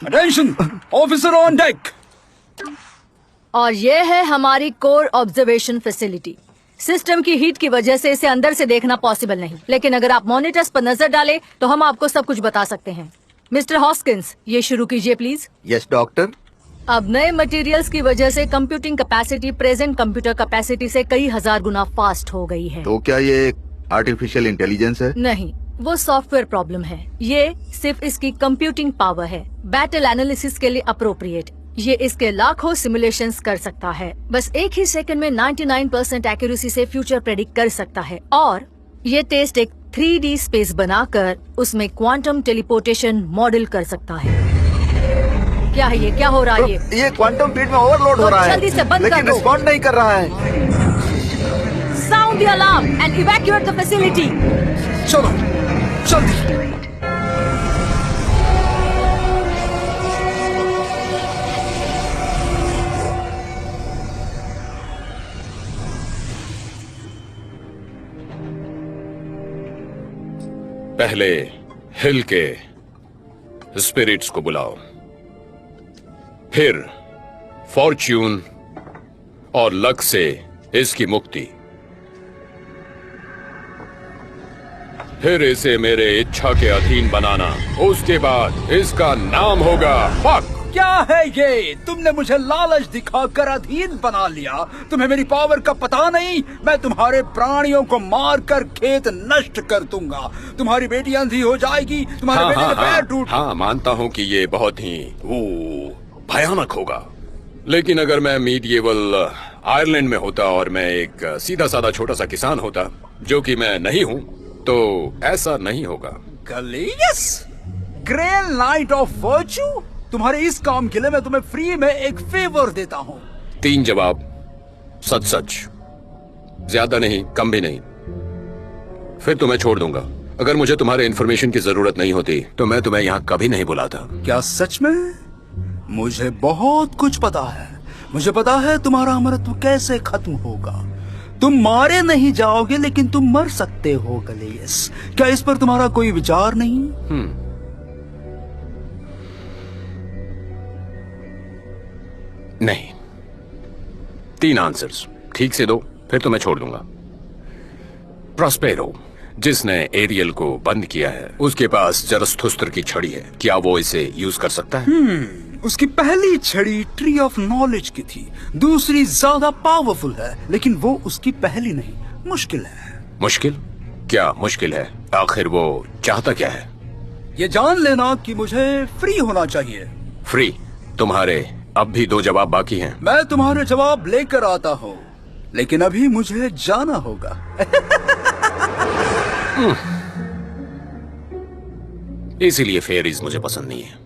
Attention, officer on deck. और ये है हमारी कोर ऑब्जर्वेशन फैसिलिटी। सिस्टम की हीट की वजह से इसे अंदर से देखना पॉसिबल नहीं, लेकिन अगर आप मॉनिटर्स पर नजर डालें तो हम आपको सब कुछ बता सकते हैं। मिस्टर हॉस्किंस, ये शुरू कीजिए प्लीज। Yes doctor. अब नए मटेरियल्स की वजह से computing capacity present computer capacity से कई हजार गुना फास्ट हो गई है। तो क्या ये आर्टिफिशियल इंटेलिजेंस है? नहीं, वो सॉफ्टवेयर प्रॉब्लम है। ये सिर्फ इसकी कंप्यूटिंग पावर है, बैटल एनालिसिस के लिए अप्रोप्रिएट। ये इसके लाखों सिमुलेशंस कर सकता है। बस एक ही सेकंड में 99% एक्यूरेसी से फ्यूचर प्रेडिक्ट कर सकता है। और ये टेस्ट एक 3D स्पेस बनाकर उसमें क्वांटम टेलीपोर्टेशन मॉडल कर सकता है। क्या है ये? क्या हो रहा है? ये क्वांटम फील्ड में ओवरलोड हो रहा है, जल्दी से बंद कर लेकिन दो। रिस्पॉन्ड नहीं कर रहा है। Sound the alarm and evacuate the facility. चलो जल्दी। पहले हिल के स्पिरिट्स को बुलाओ, फिर फॉर्च्यून और लक से इसकी मुक्ति, फिर इसे मेरे इच्छा के अधीन बनाना। उसके बाद इसका नाम होगा फक। क्या है ये? तुमने मुझे लालच दिखाकर अधीन बना लिया। तुम्हें मेरी पावर का पता नहीं? मैं तुम्हारे प्राणियों को मारकर खेत नष्ट कर दूंगा। तुम्हारी बेटी अंधी हो जाएगी, तुम्हारे बेटे के पैर टूट। हाँ, मानता हूँ कि ये बहुत ही भयानक होगा, लेकिन अगर मैं मीडिएवल आयरलैंड में होता और मैं एक सीधा साधा छोटा सा किसान होता, जो कि मैं नहीं हूँ, तो ऐसा नहीं होगा। गलीस, ग्रेल नाइट ऑफ वर्च्यू, तुम्हारे इस काम के लिए मैं तुम्हें फ्री में एक फेवर देता हूँ। 3 जवाब सच सच, ज्यादा नहीं कम भी नहीं, फिर तुम्हें छोड़ दूंगा। अगर मुझे तुम्हारे इन्फॉर्मेशन की जरूरत नहीं होती तो मैं तुम्हें यहाँ कभी नहीं बुलाता। क्या सच में? मुझे बहुत कुछ पता है। मुझे पता है तुम्हारा अमरत्व कैसे खत्म होगा। तुम मारे नहीं जाओगे, लेकिन तुम मर सकते हो गलीस। क्या इस पर तुम्हारा कोई विचार नहीं? नहीं। 3 आंसर्स ठीक से दो, फिर तो मैं छोड़ दूंगा। प्रॉस्पेरो, जिसने एरियल को बंद किया है, उसके पास जरस्थुस्त्र की छड़ी है। क्या वो इसे यूज कर सकता है? उसकी पहली छड़ी ट्री ऑफ नॉलेज की थी, दूसरी ज्यादा पावरफुल है, लेकिन वो उसकी पहली नहीं। मुश्किल है। मुश्किल? क्या मुश्किल है? आखिर वो चाहता क्या है? ये जान लेना कि मुझे फ्री होना चाहिए। फ्री? तुम्हारे अब भी 2 जवाब बाकी हैं। मैं तुम्हारे जवाब लेकर आता हूँ, लेकिन अभी मुझे जाना होगा। इसीलिए फेयरीज मुझे पसंद नहीं है।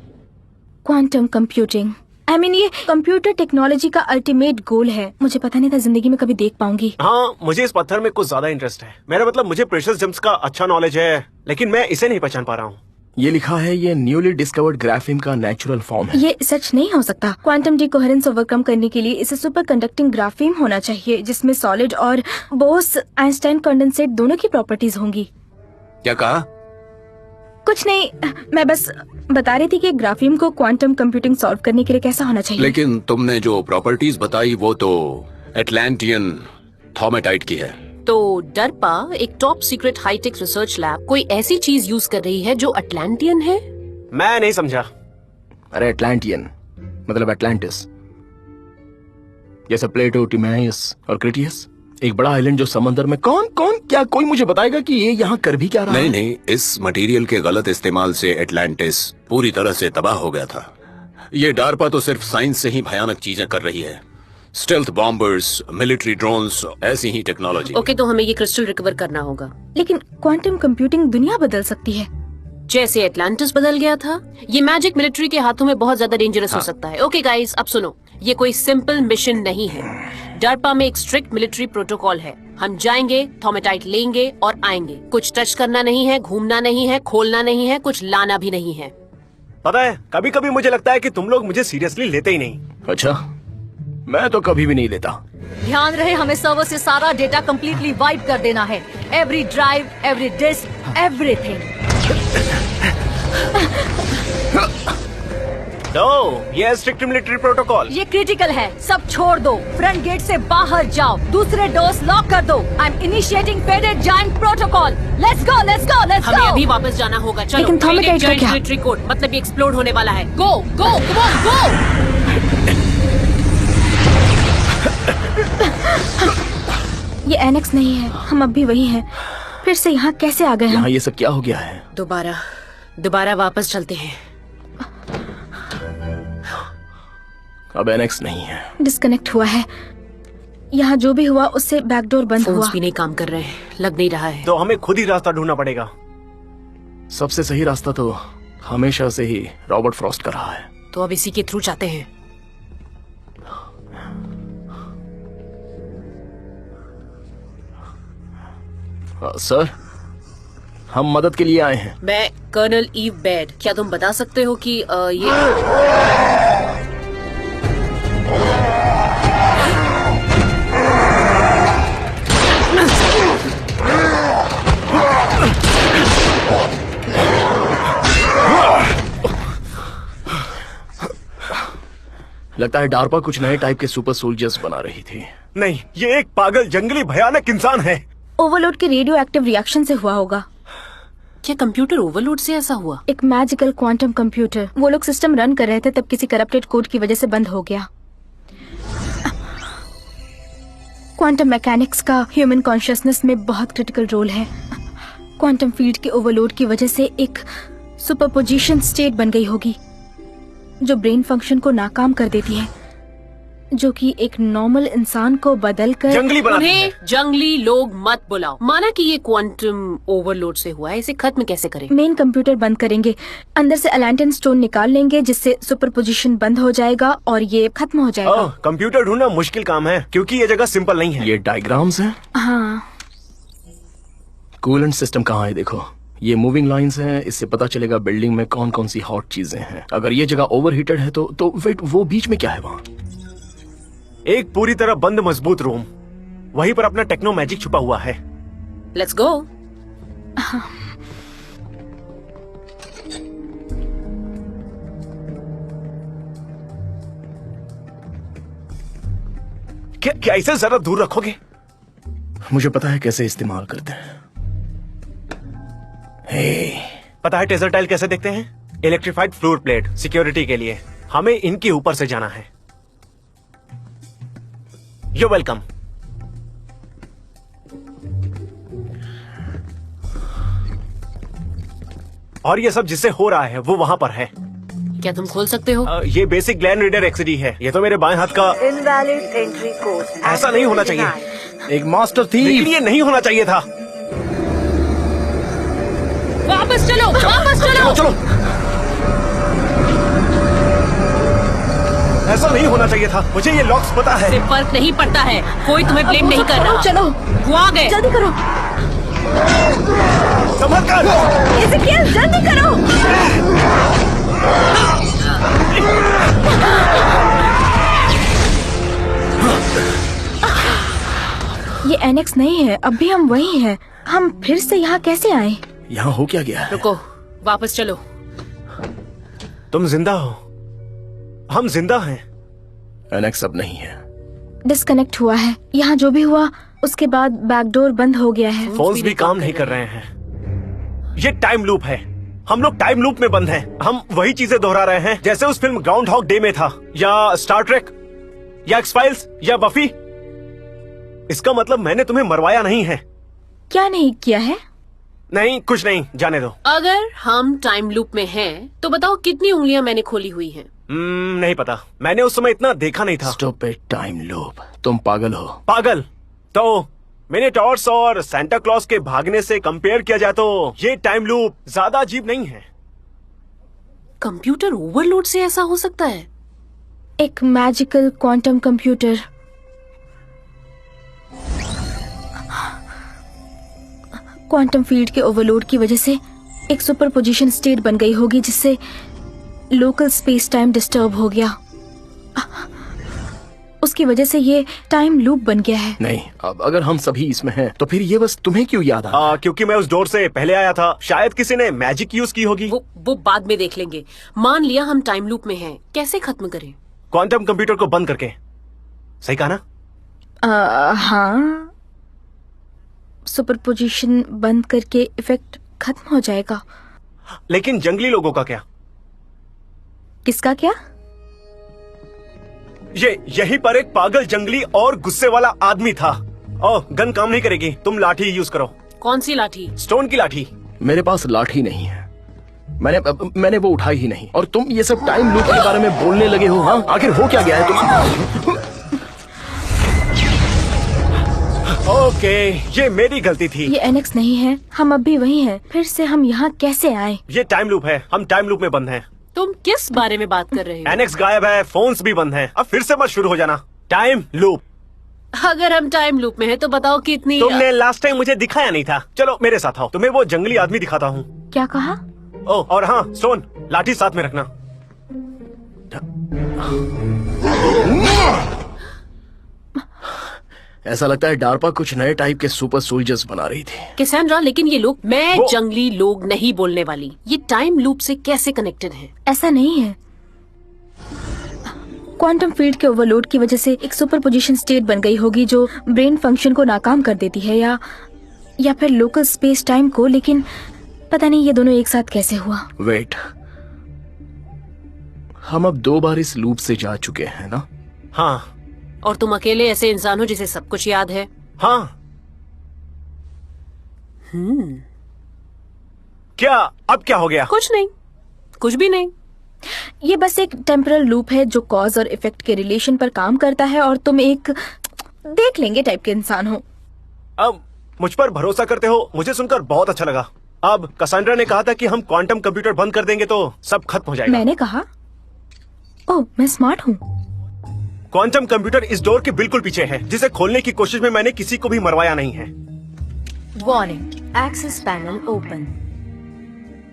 क्वांटम कंप्यूटिंग, ये कंप्यूटर टेक्नोलॉजी का अल्टीमेट गोल है। मुझे पता नहीं था जिंदगी में कभी देख पाऊंगी। हाँ, मुझे इस पत्थर में कुछ ज्यादा इंटरेस्ट है। मेरा मतलब मुझे प्रेशियस जेम्स का अच्छा नॉलेज है, लेकिन मैं इसे नहीं पहचान पा रहा हूँ। ये लिखा है ये न्यूली डिस्कवर्ड ग्राफीन का नेचुरल फॉर्म है। ये सच नहीं हो सकता। क्वांटम डिकोहेरेंस ओवरकम करने के लिए इसे सुपर कंडक्टिंग ग्राफीन होना चाहिए, जिसमें सॉलिड और बोस आइंस्टाइन कंडेंसेट दोनों की प्रॉपर्टीज होंगी। क्या कहा? कुछ नहीं, मैं बस बता रही थी कि ग्राफीन को क्वांटम कंप्यूटिंग सॉल्व करने के लिए कैसा होना चाहिए। लेकिन तुमने जो प्रॉपर्टीज बताई वो तो एटलांटियन थॉमेटाइट की है। तो डरपा, एक top secret high tech research lab, कोई ऐसी चीज यूज कर रही है जो अटलांटियन है? मैं नहीं समझा। अरे एटलांटियन मतलब एटलांटिस, जैसे प्लेटो, टिमाइस और क्रिटियस, एक बड़ा आइलैंड जो समंदर में। कौन क्या कोई मुझे बताएगा कि ये यहाँ कर भी क्या रहा है? नहीं, इस मटेरियल के गलत इस्तेमाल से एटलांटिस पूरी तरह से तबाह हो गया था। ये डार्पा तो सिर्फ साइंस से ही भयानक चीजें कर रही है। स्टेल्थ बॉम्बर्स, मिलिट्री ड्रोन्स, ऐसी ही टेक्नोलॉजी। ओके, तो हमें ये क्रिस्टल रिकवर करना होगा। लेकिन क्वांटम कंप्यूटिंग दुनिया बदल सकती है, जैसे एटलांटिस बदल गया था। ये मैजिक मिलिट्री के हाथों में बहुत ज्यादा डेंजरस हो सकता है। ओके गाइस, अब सुनो, ये कोई सिंपल मिशन नहीं है। डरपा में एक स्ट्रिक्ट मिलिट्री प्रोटोकॉल है। हम जाएंगे, थॉमेटाइट लेंगे और आएंगे। कुछ टच करना नहीं है, घूमना नहीं है, खोलना नहीं है, कुछ लाना भी नहीं है। पता है, कभी कभी मुझे लगता है कि तुम लोग मुझे सीरियसली लेते ही नहीं। अच्छा, मैं तो कभी भी नहीं लेता। ध्यान रहे, हमें सर्वर से सारा डेटा कंप्लीटली वाइप कर देना है। Every drive, every disc, everything. ये स्ट्रिक्ट मिलिट्री प्रोटोकॉल। ये क्रिटिकल है, सब छोड़ दो। फ्रंट गेट से बाहर जाओ, दूसरे डोर्स लॉक कर दो। I am initiating faded giant protocol. Let's go, let's go, let's go. हमें अभी वापस जाना होगा। चलो, लेकिन थर्मिक फेडेड का जायंट क्या? मिलिट्री कोड, मतलब ये एक्सप्लोड होने वाला है। गो गो, कम ऑन, गो। ये एनेक्स नहीं है, हम अब भी वही हैं। फिर से यहाँ कैसे आ गए हम? यहाँ ये सब क्या हो गया है? दोबारा वापस चलते हैं। अब एनेक्स नहीं है। डिस्कनेक्ट हुआ है। यहाँ जो भी हुआ उससे बैकडोर बंद फोन्स हुआ। भी नहीं काम कर रहे हैं, लग नहीं रहा है। तो हमें खुद ही रास्ता ढूंढना पड़ेगा। सबसे सही रास्ता तो हमेशा से ही रॉबर्ट फ्रॉस्ट का रहा है। तो अब इसी के थ्रू जाते हैं। सर, हम मदद के लिए आए हैं। मैं कर्नल ईव बेड। क्या तुम बता सकते हो कि ये लगता है डार्पा कुछ नए टाइप के सुपर सोल्जर्स बना रही थी। नहीं, ये एक पागल जंगली भयानक इंसान है। ओवरलोड के रेडियो एक्टिव रिएक्शन से हुआ होगा। क्या कंप्यूटर ओवरलोड से ऐसा हुआ? एक मैजिकल क्वांटम कंप्यूटर। वो लोग सिस्टम रन कर रहे थे, तब किसी करप्टेड कोड की वजह से बंद हो गया। क्वांटम मैकेनिक्स का ह्यूमन कॉन्शियसनेस में बहुत क्रिटिकल रोल है। क्वांटम फील्ड के ओवरलोड की वजह से एक सुपरपोजिशन स्टेट बन गई होगी जो ब्रेन फंक्शन को नाकाम कर देती है, जो कि एक नॉर्मल इंसान को बदलकर जंगली बनाती है। उन्हें जंगली लोग मत बुलाओ। माना कि ये क्वांटम ओवरलोड से हुआ है, इसे खत्म कैसे करें? मेन कंप्यूटर बंद करेंगे, अंदर से अलांटेन स्टोन निकाल लेंगे जिससे सुपरपोजिशन बंद हो जाएगा और ये खत्म हो जाएगा। कंप्यूटर ढूंढना मुश्किल काम है क्योंकि ये जगह सिंपल नहीं है। ये डायग्राम्स हैं। हाँ, कूलेंट सिस्टम कहाँ है? देखो, ये मूविंग लाइंस हैं। इससे पता चलेगा बिल्डिंग में कौन कौन सी हॉट चीजें हैं। अगर ये जगह ओवरहीटेड है तो वेट, वो बीच में क्या है वहाँ? एक पूरी तरह बंद मजबूत रूम, वहीं पर अपना टेक्नो मैजिक छुपा हुआ है। Let's go. क्या इसे जरा दूर रखोगे? मुझे पता है कैसे इस्तेमाल करते हैं। पता है टेजर टाइल कैसे देखते हैं? इलेक्ट्रिफाइड फ्लोर प्लेट सिक्योरिटी के लिए। हमें इनके ऊपर से जाना है। You welcome. और ये सब जिससे हो रहा है वो वहां पर है। क्या तुम खोल सकते हो? ये बेसिक ग्लैन रीडर एक्सडी है। ये तो मेरे बाएं हाथ का। Invalid entry code. ऐसा नहीं होना चाहिए। एक मास्टर थी, लेकिन ये नहीं होना चाहिए था। वापस चलो, वापस चलो। चलो, ऐसा नहीं होना चाहिए था। मुझे ये लॉक्स पता है। इससे फर्क नहीं पड़ता है, कोई तुम्हें ब्लेम नहीं कर रहा। चलो, वो आ गए। जल्दी करो। संभल कर। एज़ेकियल, जल्दी करो। ये एनेक्स नहीं है, अब भी हम वही हैं। हम फिर से यहाँ कैसे आए? यहाँ हो क्या गया है? रुको, वापस चलो। तुम जिंदा हो, हम जिंदा हैं। एनेक्स अब नहीं है। डिस्कनेक्ट हुआ है। यहाँ जो भी हुआ उसके बाद बैकडोर बंद हो गया है। फोन्स भी काम नहीं कर रहे हैं। ये टाइम लूप है। हम लोग टाइम लूप में बंद हैं। हम वही चीजें दोहरा रहे हैं जैसे उस फिल्म ग्राउंड हॉग डे में था, या स्टार ट्रेक, या एक्स फाइल्स, या बफी। इसका मतलब मैंने तुम्हें मरवाया नहीं है। क्या नहीं किया है? नहीं, कुछ नहीं, जाने दो। अगर हम टाइम लूप में हैं, तो बताओ कितनी उंगलियां मैंने खोली हुई हैं? नहीं पता, मैंने उस समय इतना देखा नहीं था। Stop it, time loop. तुम पागल हो। पागल? तो मिनीटॉर्स और सांता क्लॉज के भागने से कंपेयर किया जाए तो ये टाइम लूप ज्यादा अजीब नहीं है। कंप्यूटर ओवरलोड से ऐसा हो सकता है? एक magical quantum computer. Quantum field के ओवरलोड की वजह से एक सुपरपोजिशन स्टेट बन गई होगी जिससे लोकल स्पेस टाइम डिस्टर्ब हो गया। उसकी की वजह से ये टाइम लूप बन गया है। नहीं, अब अगर हम सभी इसमें हैं तो फिर ये बस तुम्हें क्यों याद आ? क्योंकि मैं उस डोर से पहले आया था। शायद किसी ने मैजिक यूज की होगी। वो बाद में देख लेंगे। मान लिया हम टाइम लूप में हैं, कैसे खत्म करें? क्वांटम कंप्यूटर को बंद करके। सही कहा ना? हाँ, सुपरपोजिशन बंद करके इफेक्ट खत्म हो जाएगा। लेकिन जंगली लोगों का क्या? किसका क्या? यहीं पर एक पागल जंगली और गुस्से वाला आदमी था। ओह, गन काम नहीं करेगी, तुम लाठी यूज करो। कौन सी लाठी? स्टोन की लाठी। मेरे पास लाठी नहीं है, मैंने वो उठाई ही नहीं। और तुम ये सब टाइम लूप के बारे में बोलने लगे हो। हाँ, आखिर हो क्या गया है तुम? ओके, ये मेरी गलती थी। ये एनेक्स नहीं है, हम अब भी वही हैं। फिर से हम यहाँ कैसे आए? ये टाइम लूप है, हम टाइम लूप में बंद हैं। तुम किस बारे में बात कर रहे हो? एनेक्स गायब है, फोन्स भी बंद हैं। अब फिर से मत शुरू हो जाना। Time loop. अगर हम टाइम लूप में हैं तो बताओ कितनी। तुमने लास्ट टाइम मुझे दिखाया नहीं था। चलो मेरे साथ आओ, तुम्हें वो जंगली आदमी दिखाता हूँ। क्या कहा? ओह, और हाँ, स्टोन, लाठी साथ में रखना। ऐसा लगता है डार्पा कुछ नए टाइप के सुपर सोल्जर्स बना रही थी। कैसेंड्रा, लेकिन ये लोग, मैं जंगली लोग नहीं बोलने वाली। ये टाइम लूप से कैसे कनेक्टेड है? ऐसा नहीं है। क्वांटम फील्ड के ओवरलोड की वजह से एक सुपरपोजिशन स्टेट बन गई होगी जो ब्रेन फंक्शन को नाकाम कर देती है, या फिर लोकल स्पेस टाइम को। लेकिन पता नहीं ये दोनों एक साथ कैसे हुआ। वेट, हम अब 2 बार इस लूप से जा चुके हैं ना? हाँ। और तुम अकेले ऐसे इंसान हो जिसे सब कुछ याद है? हाँ। क्या अब क्या हो गया? कुछ नहीं, कुछ भी नहीं। ये बस एक टेम्परल लूप है जो कॉज और इफेक्ट के रिलेशन पर काम करता है, और तुम एक देख लेंगे टाइप के इंसान हो। अब मुझ पर भरोसा करते हो, मुझे सुनकर बहुत अच्छा लगा। अब कैसेंड्रा ने कहा था कि हम क्वांटम कंप्यूटर बंद कर देंगे तो सब खत्म हो जाएगा। मैंने कहा? ओह, मैं स्मार्ट हूँ। क्वांटम कंप्यूटर इस डोर के बिल्कुल पीछे है, जिसे खोलने की कोशिश में मैंने किसी को भी मरवाया नहीं है। Warning, access panel open.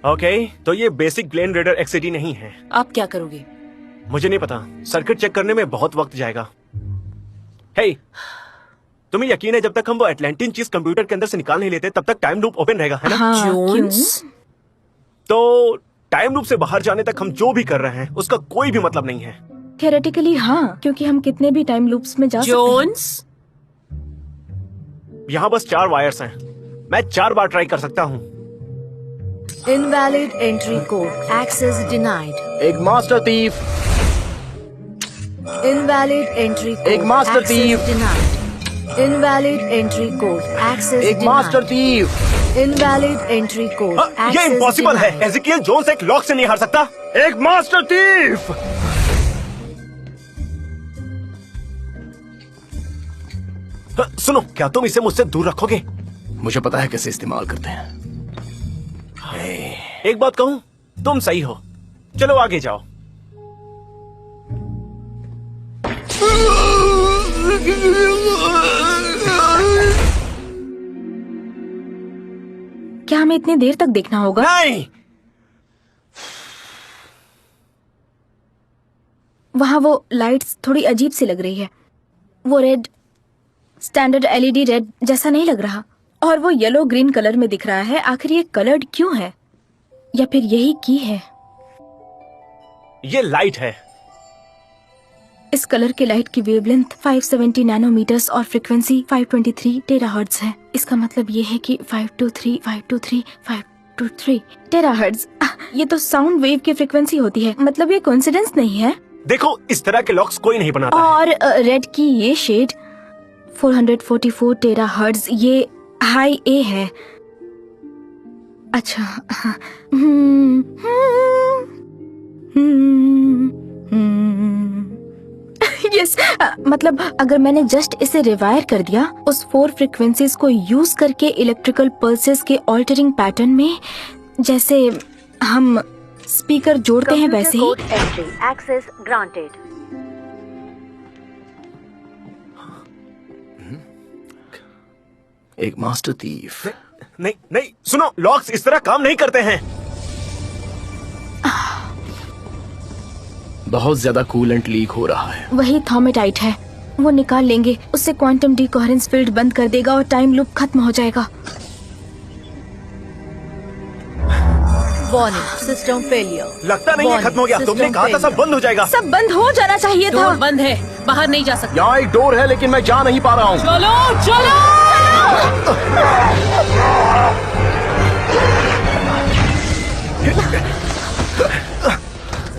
Okay, तो ये बेसिक ब्लेन रेडर एक्सडी नहीं है। आप क्या करोगे? मुझे नहीं पता, सर्किट चेक करने में बहुत वक्त जाएगा। हे, तुम्हें यकीन है जब तक हम वो एटलांटिन चीज कंप्यूटर के अंदर से निकाल नहीं लेते तब तक टाइम लूप ओपन रहेगा, है ना? हाँ, जोन्स? तो टाइम लूप से बाहर जाने तक हम जो भी कर रहे हैं उसका कोई भी मतलब नहीं है। थियोरेटिकली हाँ, क्योंकि हम कितने भी टाइम लूप्स में जा सकते हैं। जोन्स? यहाँ बस 4 वायर्स हैं, मैं 4 बार ट्राई कर सकता हूँ। Invalid entry code, access denied. एक master thief. Invalid entry code, एक master access thief। Denied. Invalid entry code, access एक master thief. Invalid entry code, ये इम्पॉसिबल है। एज़ेकियल जोन्स एक लॉक से नहीं हार सकता। एक मास्टर थीफ। सुनो, क्या तुम इसे मुझसे दूर रखोगे? मुझे पता है कैसे इस्तेमाल करते हैं। एक बात कहूं, तुम सही हो। चलो आगे जाओ। क्या हमें इतनी देर तक देखना होगा? नहीं। वहाँ वो लाइट्स थोड़ी अजीब सी लग रही है। वो रेड, स्टैंडर्ड एलईडी रेड जैसा नहीं लग रहा, और वो येलो ग्रीन कलर में दिख रहा है। आखिर ये कलर्ड क्यों है? या फिर यही की है? ये लाइट है। इस कलर के लाइट की वेवलेंथ 570 नैनोमीटर्स और फ्रीक्वेंसी 523 टेराहर्ट्ज है। इसका मतलब ये है कि 523 टेराहर्ट्ज। ये तो साउंड वेव की फ्रीक्वेंसी होती है। मतलब ये कोइंसिडेंस नहीं है। देखो, इस तरह के लॉक्स कोई नहीं बनाता और रेड की ये शेड 444 टेराहर्ट्ज, ये हाई ए है। अच्छा, यस, मतलब अगर मैंने जस्ट इसे रिवायर कर दिया उस 4 फ्रीक्वेंसीज को यूज करके इलेक्ट्रिकल पल्सेस के ऑल्टरिंग पैटर्न में, जैसे हम स्पीकर जोड़ते हैं वैसे ही। Access granted. एक मास्टर थीफ। नहीं नहीं, सुनो, लॉक्स इस तरह काम नहीं करते हैं। बहुत ज्यादा कूलेंट लीक हो रहा है। वही थर्मेटाइट है। वो निकाल लेंगे, उससे क्वांटम डिकोहेरेंस फील्ड बंद कर देगा और टाइम लूप खत्म हो जाएगा। Warning, system failure. लगता नहीं है खत्म हो गया। तुमने कहा था सब बंद हो जाएगा। सब बंद हो जाना चाहिए था। डोर बंद है, बाहर नहीं जा सकते। यहाँ एक डोर है लेकिन मैं जा नहीं पा रहा हूँ। चलो चलो।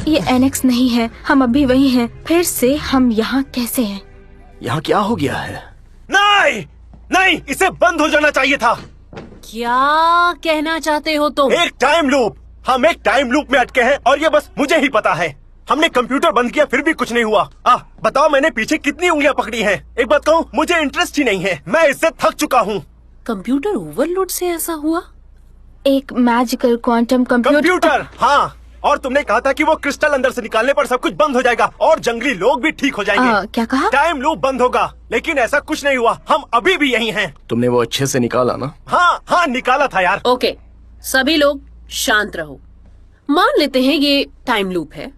ये एनेक्स नहीं है, हम अभी वही हैं। फिर से हम यहाँ कैसे हैं? यहाँ क्या हो गया है? नहीं नहीं, इसे बंद हो जाना चाहिए था। क्या कहना चाहते हो तुम? एक टाइम लूप। हम एक टाइम लूप में अटके हैं और ये बस मुझे ही पता है। हमने कंप्यूटर बंद किया फिर भी कुछ नहीं हुआ। बताओ मैंने पीछे कितनी उंगलियां पकड़ी हैं? एक बात कहूँ, मुझे इंटरेस्ट ही नहीं है। मैं इससे थक चुका हूँ। कंप्यूटर ओवरलोड से ऐसा हुआ? एक मैजिकल क्वांटम कंप्यूटर, हाँ। और तुमने कहा था कि वो क्रिस्टल अंदर से निकालने पर सब कुछ बंद हो जाएगा और जंगली लोग भी ठीक हो जाएंगे। क्या कहा? टाइम लूप बंद होगा, लेकिन ऐसा कुछ नहीं हुआ। हम अभी भी यही हैं। तुमने वो अच्छे से निकाला ना? हाँ निकाला था यार। ओके, सभी लोग शांत रहो। मान लेते हैं ये टाइम लूप है,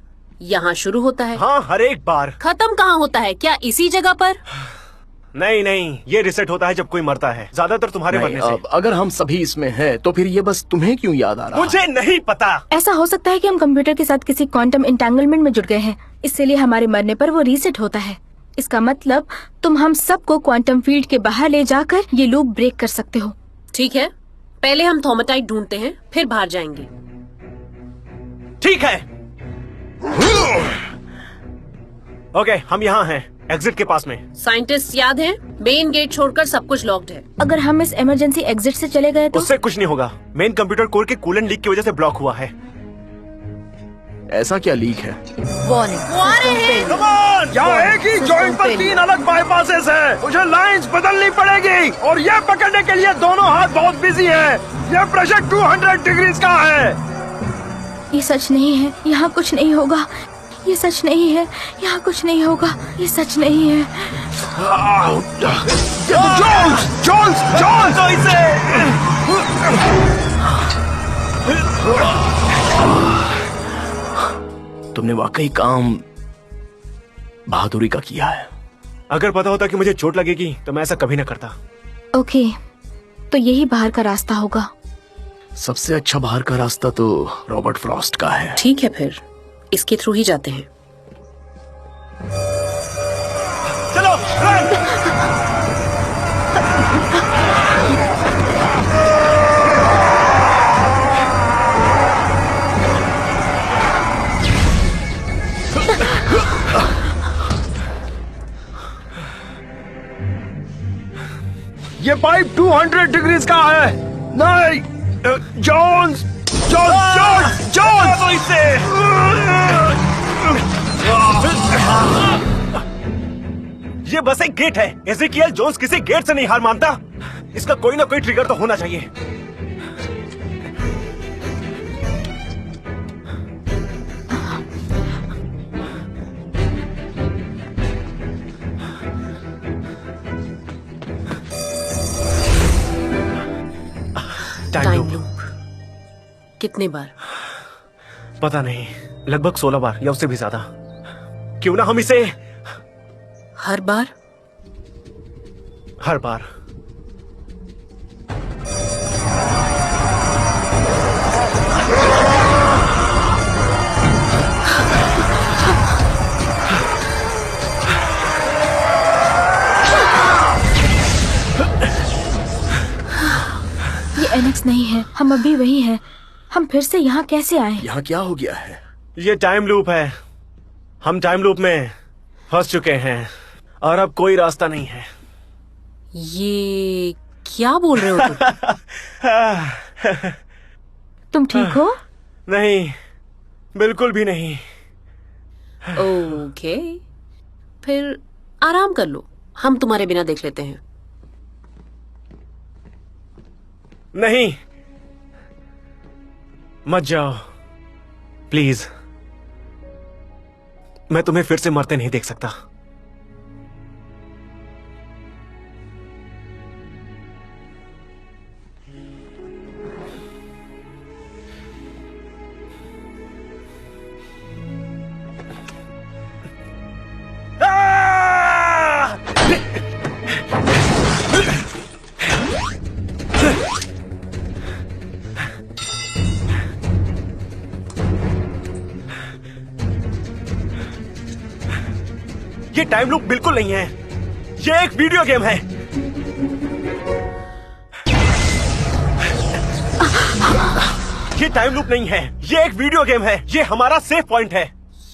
यहाँ शुरू होता है। हाँ, हर एक बार। खत्म कहाँ होता है? क्या इसी जगह पर? नहीं, ये रिसेट होता है जब कोई मरता है, ज्यादातर तुम्हारे मरने से। अगर हम सभी इसमें हैं, तो फिर ये बस तुम्हें क्यों याद आ रहा है? मुझे नहीं पता। ऐसा हो सकता है कि हम कंप्यूटर के साथ किसी क्वांटम एंटेंगलमेंट में जुड़ गए हैं, इसलिए हमारे मरने पर वो रीसेट होता है। इसका मतलब तुम हम सबको क्वांटम फील्ड के बाहर ले जाकर ये लूप ब्रेक कर सकते हो। ठीक है, पहले हम थॉमेटाइट ढूंढते हैं, फिर बाहर जाएंगे। ठीक है। ओके, हम यहाँ हैं, एग्जिट के पास में। साइंटिस्ट याद है, मेन गेट छोड़कर सब कुछ लॉक्ड है। अगर हम इस इमरजेंसी एग्जिट से चले गए तो? उससे कुछ नहीं होगा। मेन कंप्यूटर कोर के कूलेंट लीक की वजह से ब्लॉक हुआ है। ऐसा क्या लीक है? यहाँ एक ही जॉइंट पर 3 अलग बाईपासेस है। मुझे लाइंस बदलनी पड़ेगी और ये पकड़ने के लिए दोनों हाथ बहुत बिजी है। ये प्रेशर 200 डिग्री का है। ये सच नहीं है, यहाँ कुछ नहीं होगा। ये सच नहीं है, यहाँ कुछ नहीं होगा। ये सच नहीं है। जोन्स, तो इसे। तुमने वाकई काम बहादुरी का किया है। अगर पता होता कि मुझे चोट लगेगी तो मैं ऐसा कभी न करता। ओके, तो यही बाहर का रास्ता होगा। सबसे अच्छा बाहर का रास्ता तो रॉबर्ट फ्रॉस्ट का है। ठीक है, फिर इसके थ्रू ही जाते हैं। चलो, रन! ये पाइप 200 डिग्री का है। नहीं, जोन्स, ये बस एक गेट है। एज़ेकियल जोन्स किसी गेट से नहीं हार मानता। इसका कोई ना कोई ट्रिगर तो होना चाहिए। टाइम लूप कितने बार? पता नहीं, लगभग 16 बार या उससे भी ज्यादा। क्यों ना हम इसे हर बार ये एनेक्स नहीं है, हम अभी वही हैं। हम फिर से यहाँ कैसे आए? यहाँ क्या हो गया है? ये टाइम लूप है। हम टाइम लूप में फंस चुके हैं और अब कोई रास्ता नहीं है। ये क्या बोल रहे हो तुम ठीक हो? नहीं, बिल्कुल भी नहीं। ओके, फिर आराम कर लो, हम तुम्हारे बिना देख लेते हैं। नहीं, मत जाओ प्लीज। मैं तुम्हें फिर से मरते नहीं देख सकता। ये टाइम लूप बिल्कुल नहीं है, ये एक वीडियो गेम है। ये टाइम लूप नहीं है, ये एक वीडियो गेम है, ये हमारा सेफ पॉइंट है।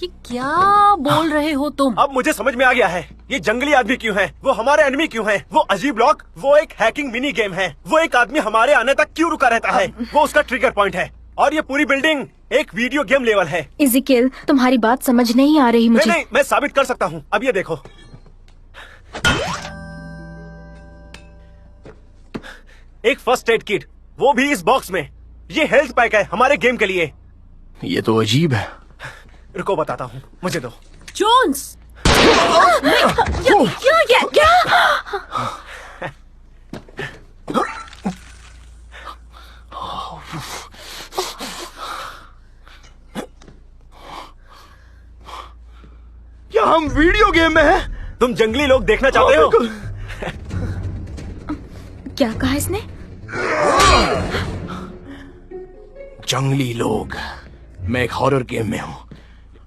ये क्या बोल रहे हो तुम? अब मुझे समझ में आ गया है, ये जंगली आदमी क्यों है, वो हमारे एनिमी क्यों है, वो अजीब लॉक, वो एक हैकिंग मिनी गेम है, वो एक आदमी हमारे आने तक क्यों रुका रहता है, वो उसका ट्रिगर पॉइंट है, और ये पूरी बिल्डिंग एक वीडियो गेम लेवल है। इज़िकियल, तुम्हारी बात समझ नहीं आ रही मुझे। नहीं, मैं साबित कर सकता हूँ। अब ये देखो, एक फर्स्ट एड किट, वो भी इस बॉक्स में। ये हेल्थ पैक है हमारे गेम के लिए। ये तो अजीब है। रुको बताता हूँ, मुझे दो। जोन्स! क्या? क्या हम वीडियो गेम में हैं? तुम जंगली लोग देखना चाहते हो? क्या कहा इसने? जंगली लोग। मैं एक हॉरर गेम में हूँ,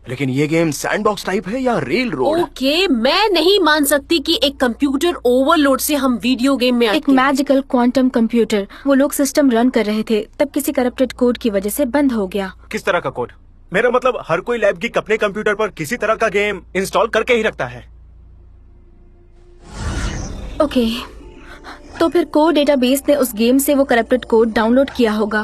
लेकिन ये गेम सैंडबॉक्स टाइप है या रेल रोड? ओके, मैं नहीं मान सकती कि एक कंप्यूटर ओवरलोड से हम वीडियो गेम में एक मैजिकल क्वांटम कंप्यूटर, वो लोग सिस्टम रन कर रहे थे, तब किसी करप्टेड कोड की वजह से बंद हो गया। किस तरह का कोड? मेरा मतलब हर कोई लैब की अपने कंप्यूटर पर किसी तरह का गेम इंस्टॉल करके ही रखता है। ओके, तो फिर कोड डेटाबेस ने उस गेम से वो करप्टेड कोड डाउनलोड किया होगा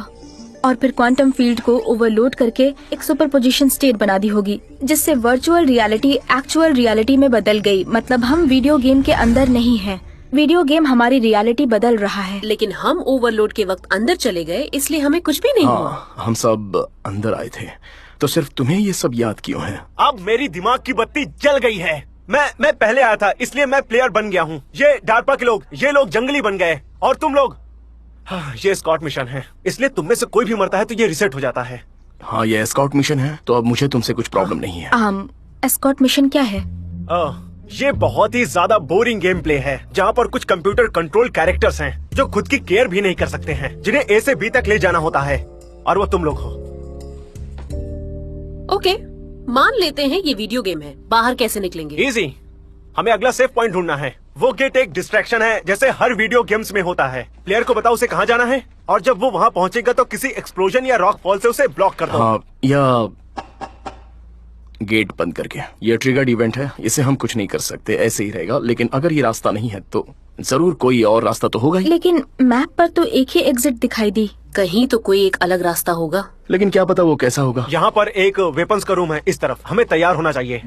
और फिर क्वांटम फील्ड को ओवरलोड करके एक सुपरपोजिशन स्टेट बना दी होगी, जिससे वर्चुअल रियलिटी एक्चुअल रियलिटी में बदल गई। मतलब हम वीडियो गेम के अंदर नहीं हैं, वीडियो गेम हमारी रियलिटी बदल रहा है। लेकिन हम ओवरलोड के वक्त अंदर चले गए, इसलिए हमें कुछ भी नहीं हुआ। हम सब अंदर आए थे, तो सिर्फ तुम्हें ये सब याद क्यों है? अब मेरी दिमाग की बत्ती जल गई है। मैं पहले आया था, इसलिए मैं प्लेयर बन गया हूँ। ये डार्पा के लोग, ये लोग जंगली बन गए, और तुम लोग, ये स्कॉट मिशन है, इसलिए तुम में से कोई भी मरता है तो ये रिसेट हो जाता है। हाँ, ये एस्कॉट मिशन है, तो अब मुझे तुमसे कुछ प्रॉब्लम नहीं है। एस्कॉट मिशन क्या है? ये बहुत ही ज्यादा बोरिंग गेम प्ले है, जहाँ पर कुछ कंप्यूटर कंट्रोल कैरेक्टर्स हैं, जो खुद की केयर भी नहीं कर सकते हैं, जिन्हें ए से बी तक ले जाना होता है, और वो तुम लोग हो। ओके, मान लेते हैं ये वीडियो गेम है, बाहर कैसे निकलेंगे? इजी, हमें अगला सेफ पॉइंट ढूंढना है। वो गेट एक डिस्ट्रैक्शन है, जैसे हर वीडियो गेम्स में होता है। प्लेयर को बताओ उसे कहाँ जाना है, और जब वो वहाँ पहुँचेगा तो किसी एक्सप्लोजन या रॉक फॉल से उसे ब्लॉक कर दो। हाँ, या गेट बंद करके। ये ट्रिगर्ड इवेंट है, इसे हम कुछ नहीं कर सकते, ऐसे ही रहेगा। लेकिन अगर ये रास्ता नहीं है तो जरूर कोई और रास्ता तो होगा ही। लेकिन मैप पर तो एक ही एग्जिट दिखाई दी। कहीं तो कोई एक अलग रास्ता होगा, लेकिन क्या पता वो कैसा होगा। यहाँ पर एक वेपन्स का रूम है, इस तरफ। हमें तैयार होना चाहिए।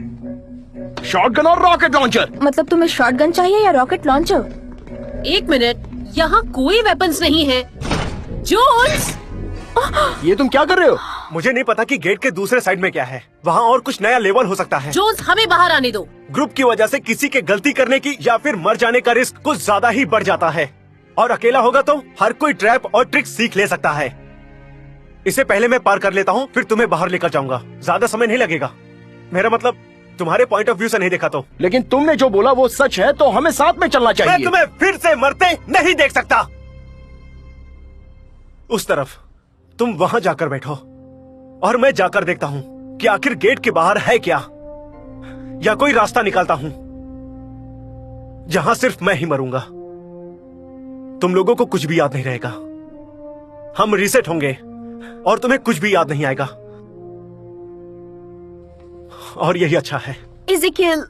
शॉटगन और रॉकेट लॉन्चर। मतलब तुम्हें शॉटगन चाहिए या रॉकेट लॉन्चर? एक मिनट, यहाँ कोई वेपन्स नहीं है। जोन्स! ये तुम क्या कर रहे हो? मुझे नहीं पता कि गेट के दूसरे साइड में क्या है, वहाँ और कुछ नया लेवल हो सकता है। जोन्स, हमें बाहर आने दो। ग्रुप की वजह से किसी के गलती करने की या फिर मर जाने का रिस्क कुछ ज्यादा ही बढ़ जाता है, और अकेला होगा तो हर कोई ट्रैप और ट्रिक सीख ले सकता है। इसे पहले मैं पार कर लेता हूँ, फिर तुम्हें बाहर लेकर जाऊंगा। ज्यादा समय नहीं लगेगा, मेरा मतलब तुम्हारे पॉइंट ऑफ व्यू से नहीं देखा तो। लेकिन तुमने जो बोला वो सच है, तो हमें साथ में चलना चाहिए। मैं तुम्हें फिर से मरते नहीं देख सकता। उस तरफ तुम वहां जाकर बैठो, और मैं जाकर देखता हूँ कि आखिर गेट के बाहर है क्या, या कोई रास्ता निकालता हूँ जहां सिर्फ मैं ही मरूंगा। तुम लोगों को कुछ भी याद नहीं रहेगा, हम रीसेट होंगे और तुम्हें कुछ भी याद नहीं आएगा, और यही अच्छा है। इज़िकियल,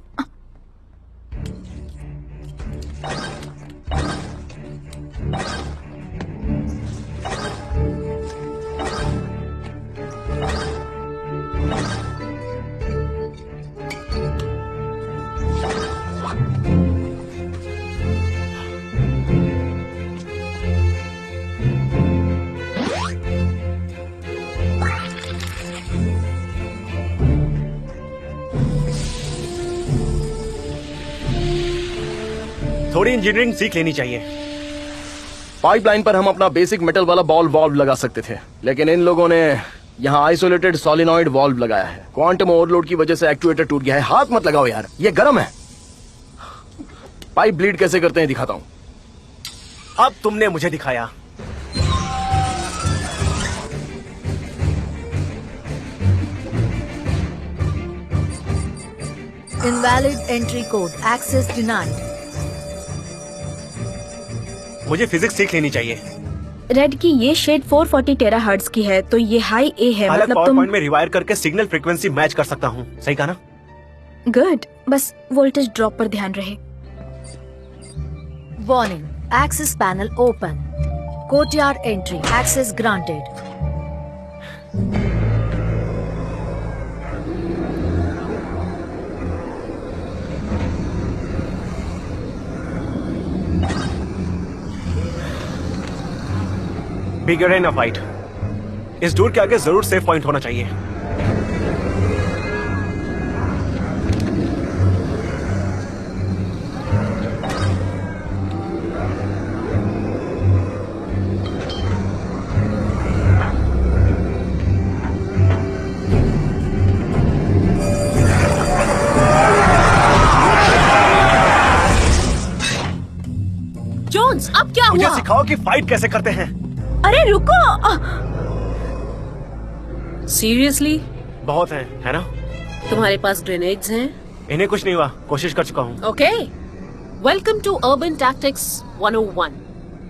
थोड़ी इंजीनियरिंग सीख लेनी चाहिए। पाइपलाइन पर हम अपना बेसिक मेटल वाला बॉल वाल्व लगा सकते थे, लेकिन इन लोगों ने यहाँ आइसोलेटेड सोलिनॉइड वाल्व लगाया है। क्वांटम ओवरलोड की वजह से एक्चुएटर टूट गया है। हाथ मत लगाओ यार, ये गर्म है। पाइप ब्लीड कैसे करते हैं दिखाता हूँ। अब तुमने मुझे दिखाया। Invalid entry code. Access denied. मुझे फिजिक्स सीख लेनी चाहिए। रेड की ये शेड 440 टेराहर्ट्ज की है, तो ये हाई ए है। अलग मतलब पावर तुम पॉइंट में रिवायर करके सिग्नल फ्रीक्वेंसी मैच कर सकता हूँ। सही कहा ना? गुड, बस वोल्टेज ड्रॉप पर ध्यान रहे। Warning. Access panel open. Courtyard entry. Access granted. Bigger in a fight. इस डोर के आगे जरूर सेफ पॉइंट होना चाहिए। जोन्स, अब क्या मुझे हुआ? सिखाओ कि फाइट कैसे करते हैं। अरे रुको! सीरियसली? बहुत है ना? तुम्हारे पास ग्रेनेड्स हैं? इन्हें कुछ नहीं हुआ, कोशिश कर चुका हूँ। Okay. Welcome to urban tactics 101।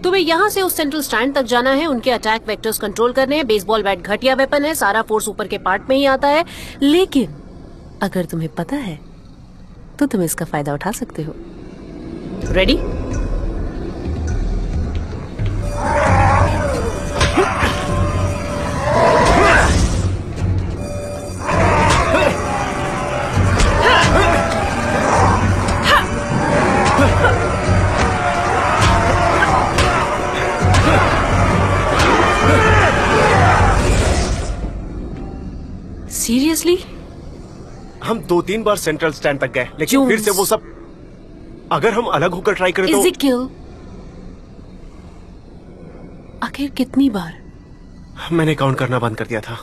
तुम्हें यहाँ से उस सेंट्रल स्टैंड तक जाना है, उनके अटैक वेक्टर्स कंट्रोल करने हैं। बेसबॉल बैट घटिया वेपन है, सारा फोर्स ऊपर के पार्ट में ही आता है, लेकिन अगर तुम्हें पता है तो तुम इसका फायदा उठा सकते हो। रेडी? सीरियसली? हम 2-3 बार सेंट्रल स्टैंड तक गए, लेकिन फिर से वो सब। अगर हम अलग होकर ट्राई करें तो। इज़ेकिएल, आखिर कितनी बार? मैंने काउंट करना बंद कर दिया था।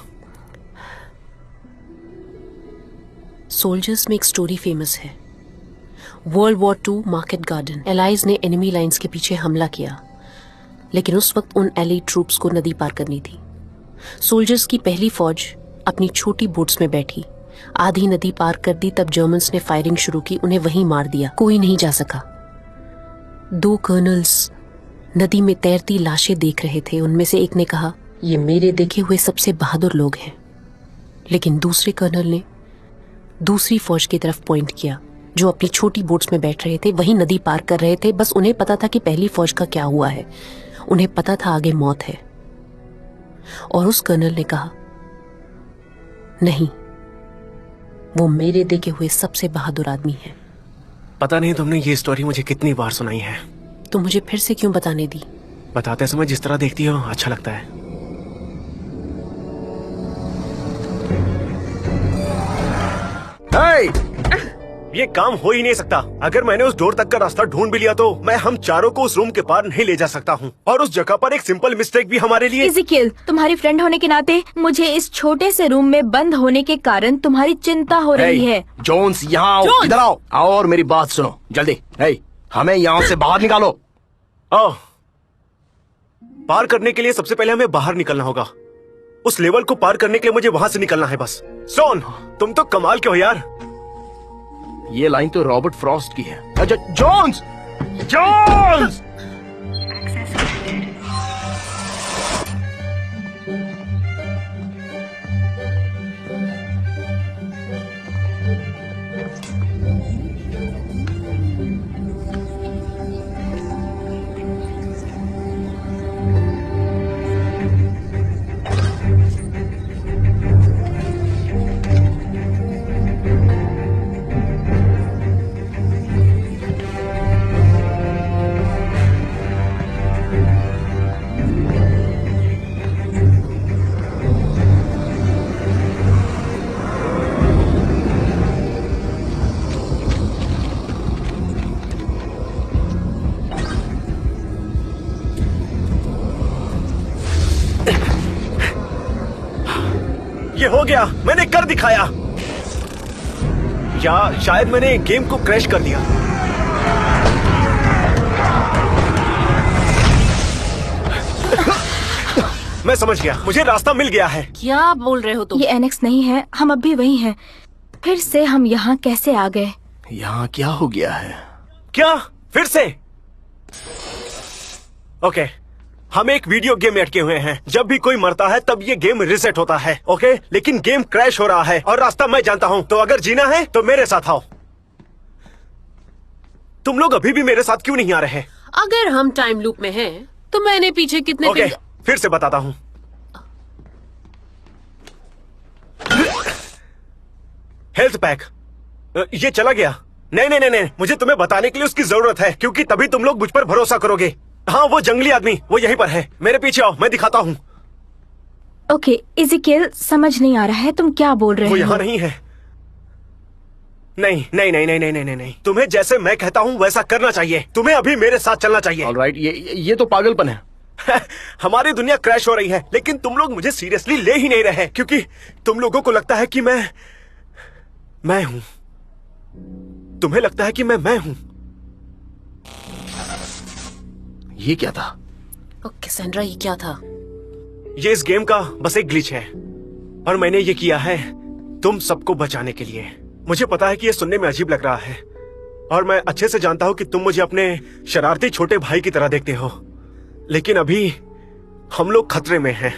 सोल्जर्स में एक स्टोरी फेमस है। World war 2 market garden, allies ने एनिमी लाइंस के पीछे हमला किया, लेकिन उस वक्त उन एली ट्रूप्स को नदी पार करनी थी। सोल्जर्स की पहली फौज अपनी छोटी बोट्स में बैठी, आधी नदी पार कर दी, तब जर्मन्स ने फायरिंग शुरू की, उन्हें वहीं मार दिया, कोई नहीं जा सका। 2 कर्नल्स नदी में तैरती लाशें देख रहे थे। उनमें से एक ने कहा, ये मेरे देखे हुए सबसे बहादुर लोग हैं। लेकिन दूसरे कर्नल ने दूसरी फौज की तरफ पॉइंट किया, जो अपनी छोटी बोट्स में बैठ रहे थे, वहीं नदी पार कर रहे थे। बस उन्हें पता था कि पहली फौज का क्या हुआ है, उन्हें पता था आगे मौत है। और उस कर्नल ने कहा, नहीं, वो मेरे देखे हुए सबसे बहादुर आदमी है। पता नहीं तुमने ये स्टोरी मुझे कितनी बार सुनाई है। तुम मुझे फिर से क्यों बताने दी? बताते समय जिस तरह देखती हो अच्छा लगता है। ये काम हो ही नहीं सकता। अगर मैंने उस डोर तक का रास्ता ढूंढ भी लिया तो मैं हम चारों को उस रूम के पार नहीं ले जा सकता हूँ। और उस जगह पर एक सिंपल मिस्टेक भी हमारे लिए। इज़ेकिएल, तुम्हारी फ्रेंड होने के नाते मुझे इस छोटे से रूम में बंद होने के कारण तुम्हारी चिंता हो रही है। जोन्स, यहाँ आओ, इधर आओ और मेरी बात सुनो जल्दी। हमें यहाँ से बाहर निकालो। पार करने के लिए सबसे पहले हमें बाहर निकलना होगा। उस लेवल को पार करने के लिए मुझे वहां से निकलना है बस। सोन, तुम तो कमाल के हो यार। ये लाइन तो रॉबर्ट फ्रॉस्ट की है। अच्छा, जोन्स! जोन्स! ये हो गया, मैंने कर दिखाया। या शायद मैंने गेम को क्रैश कर दिया। मैं समझ गया, मुझे रास्ता मिल गया है। क्या बोल रहे हो तुम? ये एनेक्स नहीं है, हम अब भी वही हैं। फिर से हम यहाँ कैसे आ गए? यहाँ क्या हो गया है? क्या फिर से? ओके, हम एक वीडियो गेम में अटके हुए हैं। जब भी कोई मरता है तब ये गेम रिसेट होता है। ओके, लेकिन गेम क्रैश हो रहा है और रास्ता मैं जानता हूं। तो अगर जीना है तो मेरे साथ आओ। तुम लोग अभी भी मेरे साथ क्यों नहीं आ रहे? अगर हम टाइम लूप में हैं, तो मैंने पीछे कितने ओके, फिर से बताता हूं। हेल्थ पैक, ये चला गया। नहीं नहीं नहीं नहीं, मुझे तुम्हें बताने के लिए उसकी जरूरत है, क्योंकि तभी तुम लोग मुझ पर भरोसा करोगे। हाँ, वो जंगली आदमी, वो यहीं पर है। मेरे पीछे आओ, मैं दिखाता हूँ। ओके इज़ेकियल, समझ नहीं आ रहा है तुम क्या बोल रहे हो। वो यहाँ नहीं है। नहीं नहीं नहीं नहीं नहीं नहीं नहीं नहीं, तुम्हें जैसे मैं कहता हूँ वैसा करना चाहिए। तुम्हें अभी मेरे साथ चलना चाहिए। ऑलराइट, ये तो पागलपन है। हमारी दुनिया क्रैश हो रही है, लेकिन तुम लोग मुझे सीरियसली ले ही नहीं रहे, क्योंकि तुम लोगों को लगता है कि मैं हूं। तुम्हें लगता है कि मैं हूं। ये क्या था? ओके सैंड्रा, ये क्या था? ये इस गेम का बस एक ग्लिच है, और मैंने ये किया है तुम सबको बचाने के लिए। मुझे पता है कि ये सुनने में अजीब लग रहा है, और मैं अच्छे से जानता हूं कि तुम मुझे अपने शरारती छोटे भाई की तरह देखते हो, लेकिन अभी हम लोग खतरे में हैं,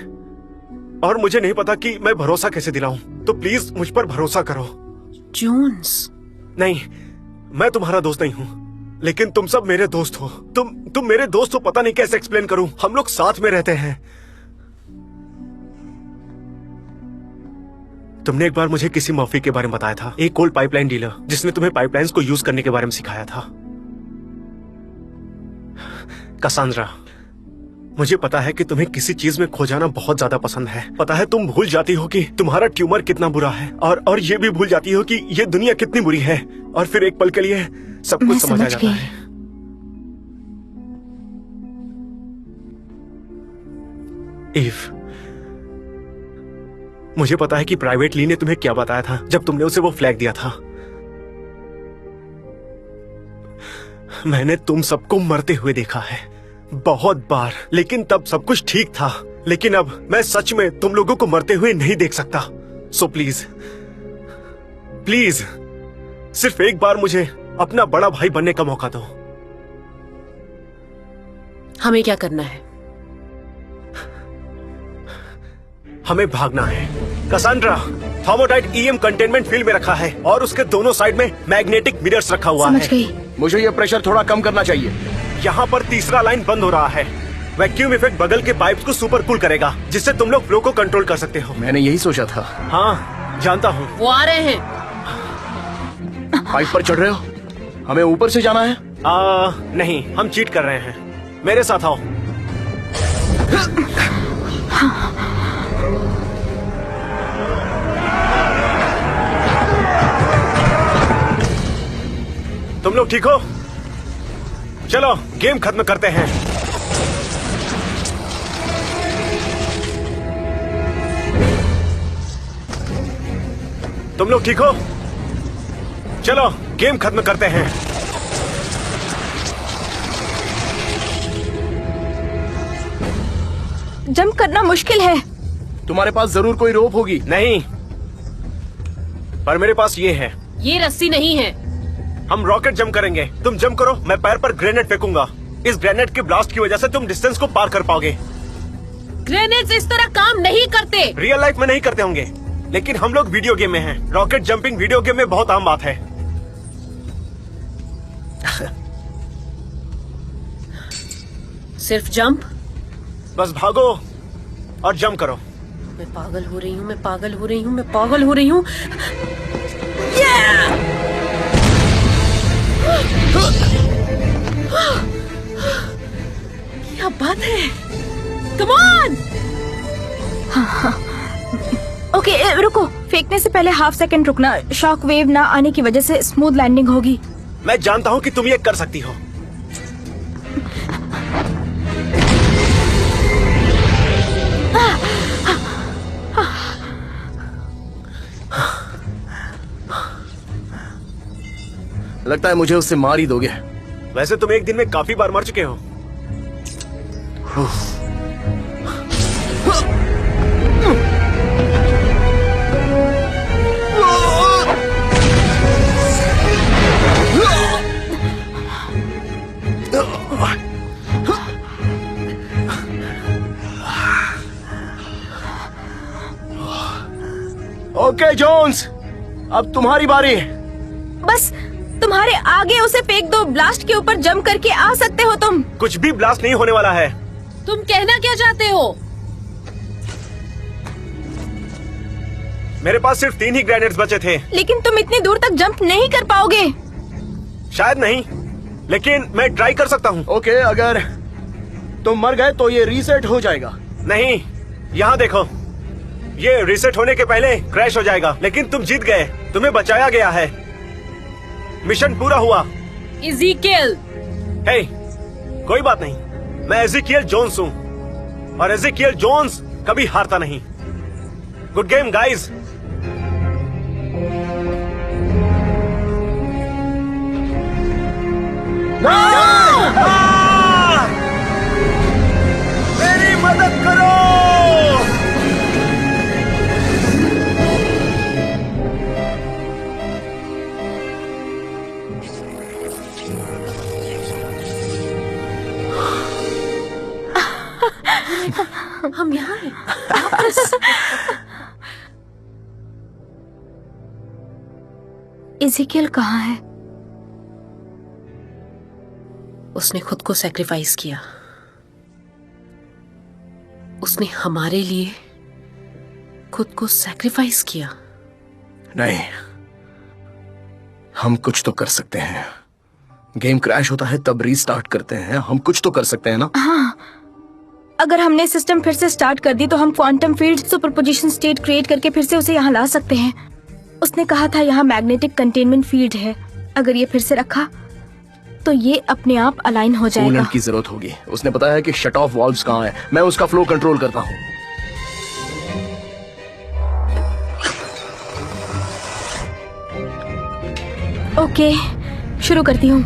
और मुझे नहीं पता कि मैं भरोसा कैसे दिलाऊं। तो प्लीज मुझ पर भरोसा करो। जोन्स। नहीं, मैं तुम्हारा दोस्त नहीं हूं, लेकिन तुम सब मेरे दोस्त हो। तुम मेरे दोस्त हो, पता नहीं कैसे एक्सप्लेन करूं। हम लोग साथ में रहते हैं। तुमने एक बार मुझे किसी मर्फी के बारे में बताया था, एक कोल्ड पाइपलाइन डीलर, जिसने तुम्हें पाइपलाइंस को यूज करने के बारे में सिखाया था। कसांद्रा, मुझे पता है कि तुम्हें किसी चीज में खो जाना बहुत ज्यादा पसंद है। पता है, तुम भूल जाती हो कि तुम्हारा ट्यूमर कितना बुरा है, और ये भी भूल जाती हो कि ये दुनिया कितनी बुरी है, और फिर एक पल के लिए सब कुछ समझ आ जाता है। ईव, मुझे पता है कि प्राइवेट ली ने तुम्हें क्या बताया था जब तुमने उसे वो फ्लैग दिया था। मैंने तुम सबको मरते हुए देखा है बहुत बार, लेकिन तब सब कुछ ठीक था। लेकिन अब मैं सच में तुम लोगों को मरते हुए नहीं देख सकता। सो प्लीज प्लीज सिर्फ एक बार मुझे अपना बड़ा भाई बनने का मौका दो। हमें क्या करना है? हमें भागना है। कसांड्रा, थर्मोटाइट ईएम कंटेनमेंट फील्ड में रखा है, और उसके दोनों साइड में मैग्नेटिक मिरर्स रखा हुआ है। समझ गई। मुझे ये प्रेशर थोड़ा कम करना चाहिए। यहाँ पर तीसरा लाइन बंद हो रहा है। वैक्यूम इफेक्ट बगल के पाइप्स को सुपर कूल करेगा, जिससे तुम लोग फ्लो को कंट्रोल कर सकते हो। मैंने यही सोचा था। हाँ, जानता हूँ। वो आ रहे हैं। पाइप पर चढ़ रहे हो? हमें ऊपर से जाना है? नहीं, हम चीट कर रहे हैं। मेरे साथ आओ। तुम लोग ठीक हो? चलो गेम खत्म करते हैं। तुम लोग ठीक हो? चलो गेम खत्म करते हैं। जंप करना मुश्किल है। तुम्हारे पास जरूर कोई रोप होगी। नहीं, पर मेरे पास ये है। ये रस्सी नहीं है। हम रॉकेट जंप करेंगे। तुम जंप करो, मैं पैर पर ग्रेनेड फेंकूंगा। इस ग्रेनेड के ब्लास्ट की वजह से तुम डिस्टेंस को पार कर पाओगे। ग्रेनेड्स इस तरह काम नहीं करते। रियल लाइफ में नहीं करते होंगे, लेकिन हम लोग वीडियो गेम में हैं। रॉकेट जंपिंग वीडियो गेम में बहुत आम बात है। सिर्फ जंप। बस भागो और जंप करो। मैं पागल हो रही हूँ, मैं पागल हो रही हूँ, मैं पागल हो रही हूँ। क्या बात है? Come on. ओके रुको, फेंकने से पहले हाफ सेकंड रुकना। शॉक वेव ना आने की वजह से स्मूथ लैंडिंग होगी। मैं जानता हूँ कि तुम ये कर सकती हो। लगता है मुझे उससे मार ही दोगे। वैसे तुम एक दिन में काफी बार मर चुके हो। ओके जोन्स, अब तुम्हारी बारी। बस तुम्हारे आगे उसे फेंक दो, ब्लास्ट के ऊपर जंप करके आ सकते हो तुम। कुछ भी ब्लास्ट नहीं होने वाला है। तुम कहना क्या चाहते हो? मेरे पास सिर्फ 3 ही ग्रेनेड्स बचे थे। लेकिन तुम इतनी दूर तक जंप नहीं कर पाओगे। शायद नहीं, लेकिन मैं ट्राई कर सकता हूँ। ओके, अगर तुम मर गए तो ये रीसेट हो जाएगा। नहीं, यहाँ देखो, ये रीसेट होने के पहले क्रैश हो जाएगा। लेकिन तुम जीत गए, तुम्हें बचाया गया है, मिशन पूरा हुआ। इज़ीकियल, हे, कोई बात नहीं, मैं एज़ेकियल जोन्स हूँ और एज़ेकियल जोन्स कभी हारता नहीं। Good game guys. मेरी मदद करो। हम यहाँ हैं। इज़ेकियल कहाँ है? उसने खुद को सैक्रिफाइस किया। उसने हमारे लिए खुद को सैक्रिफाइस किया। नहीं, हम कुछ तो कर सकते हैं। गेम क्रैश होता है तब रीस्टार्ट करते हैं, हम कुछ तो कर सकते हैं ना? हाँ, अगर हमने सिस्टम फिर से स्टार्ट कर दी तो हम quantum field superposition state create करके फिर से उसे यहाँ ला सकते हैं। उसने कहा था यहाँ मैग्नेटिक कंटेनमेंट फील्ड है, अगर ये फिर से रखा तो ये अपने आप अलाइन हो जाएगा। कूलेंट की जरूरत होगी। उसने बताया कि शट ऑफ वाल्व्स कहाँ है, मैं उसका फ्लो कंट्रोल करता हूँ। ओके, शुरू करती हूँ।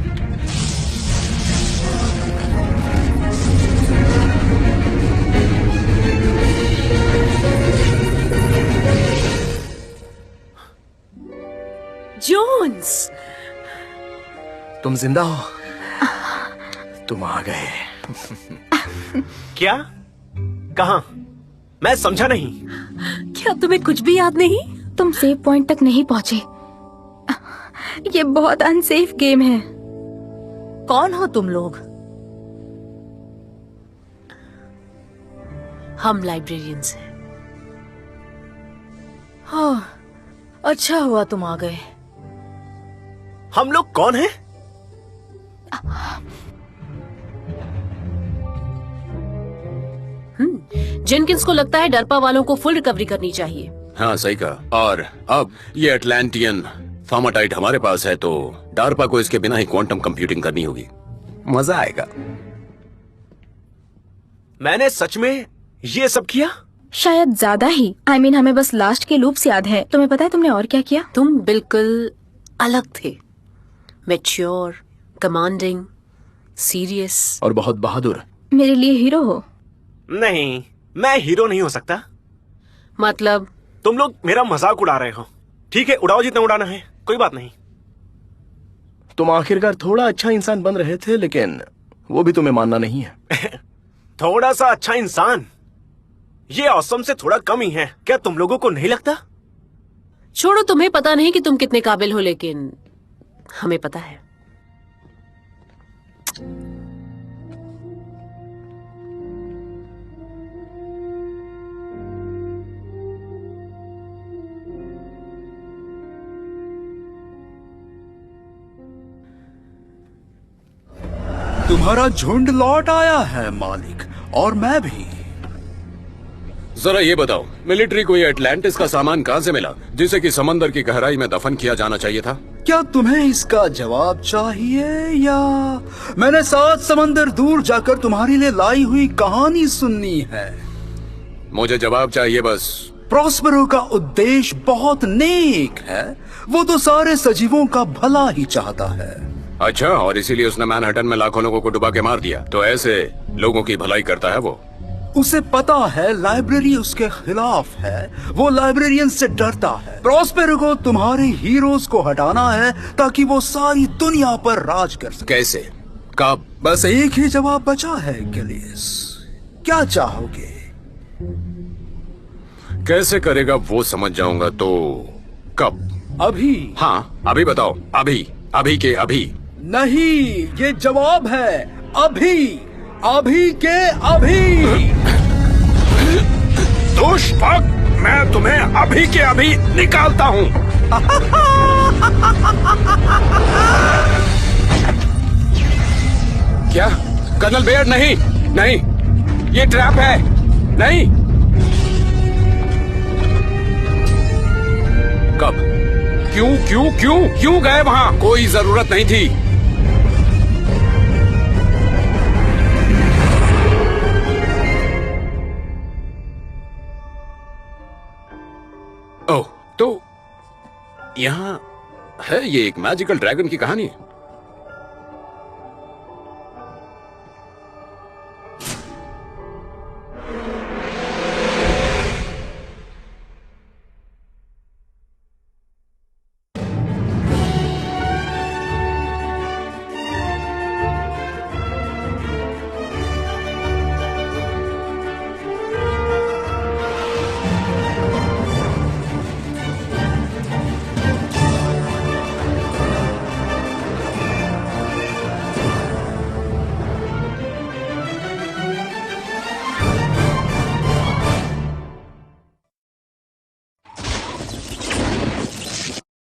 जोन्स, तुम जिंदा हो? तुम आ गए। क्या? कहाँ? मैं समझा नहीं। क्या तुम्हें कुछ भी याद नहीं? तुम सेव पॉइंट तक नहीं पहुंचे। ये बहुत अनसेफ गेम है। कौन हो तुम लोग? हम लाइब्रेरियंस हैं। हाँ, अच्छा हुआ तुम आ गए। हम लोग कौन हैं? जेनकिंस को लगता है डरपा वालों को फुल रिकवरी करनी चाहिए। हाँ, सही कहा। और अब ये अटलांटियन थर्माटाइट हमारे पास है तो डार्पा को इसके बिना ही क्वांटम कंप्यूटिंग करनी होगी। मजा आएगा। मैंने सच में ये सब किया? शायद ज्यादा ही। हमें बस लास्ट के लूप्स याद है। तुम्हें पता है तुमने और क्या किया? तुम बिल्कुल अलग थे। मैच्योर, कमांडिंग, सीरियस और बहुत बहादुर। मेरे लिए हीरो हो। नहीं, मैं हीरो नहीं हो सकता। मतलब? तुम लोग मेरा मजाक उड़ा रहे हो। ठीक है, उड़ाओ जितना उड़ाना है, कोई बात नहीं। तुम आखिरकार थोड़ा अच्छा इंसान बन रहे थे, लेकिन वो भी तुम्हें मानना नहीं है। थोड़ा सा अच्छा इंसान, ये ऑसम से थोड़ा कम ही है। क्या तुम लोगों को नहीं लगता? छोड़ो, तुम्हें पता नहीं कि तुम कितने काबिल हो, लेकिन हमें पता है। तुम्हारा झुंड लौट आया है मालिक, और मैं भी। जरा ये बताओ, मिलिट्री को ये अटलांटिस का सामान कहाँ से मिला जिसे कि समंदर की गहराई में दफन किया जाना चाहिए था? क्या तुम्हें इसका जवाब चाहिए, या मैंने 7 समंदर दूर जाकर तुम्हारे लिए लाई हुई कहानी सुननी है? मुझे जवाब चाहिए बस। प्रॉस्पेरो का उद्देश्य बहुत नेक है। वो तो सारे सजीवों का भला ही चाहता है। अच्छा, और इसीलिए उसने मैनहट्टन में लाखों लोगों को डुबा के मार दिया। तो ऐसे लोगों की भलाई करता है वो। उसे पता है लाइब्रेरी उसके खिलाफ है, वो लाइब्रेरियन से डरता है। प्रॉस्पेरो को तुम्हारे हीरोज को हटाना है ताकि वो सारी दुनिया पर राज कर सके। कैसे? कब? बस एक ही जवाब बचा है गिलियस, क्या चाहोगे? कैसे करेगा वो समझ जाऊंगा तो कब? अभी। हाँ अभी बताओ, अभी, अभी के अभी। नहीं, ये जवाब है अभी, अभी के अभी। दुष्पक, मैं तुम्हें अभी के अभी निकालता हूँ। क्या कर्नल बेयर? नहीं नहीं, ये ट्रैप है। नहीं। कब? क्यों क्यों क्यों क्यों गए वहां? कोई जरूरत नहीं थी। ओह, तो यहाँ है ये एक मैजिकल ड्रैगन की कहानी।